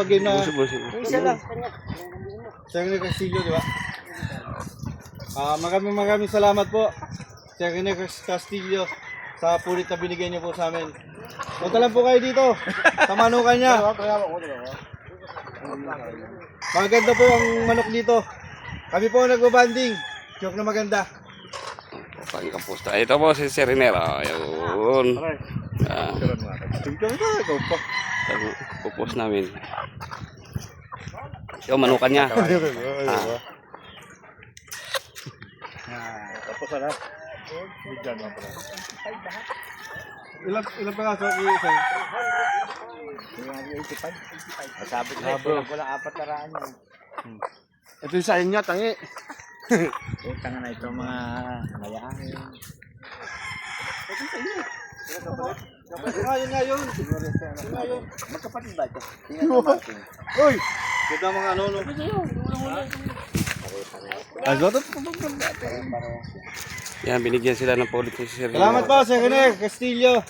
Game na Isa lang. Secretary Castillo, di ba? Maraming salamat po, Secretary Castillo, sa pulit na binigay niyo po sa amin. Punta lang po kayo dito, sa manukan niya. Maganda po ang manok dito. Kami po nagbabanding. Joke na maganda. Pagkapusta. Ito po si Serinero. Ayun. Pupus namin. Yung manukan niya. Tapos na. Ilan pa kaso isa? Sabi ko walang 4 na raan yun. Ito yung sa inyo, tangi. Utang na ito mga mayahin. Yun nga yun. Magkapatid ba ito? Uy! Ganda mga ano, no? Yan, binigyan sila ng pulit si Serinero. Salamat po, Secretary Castillo.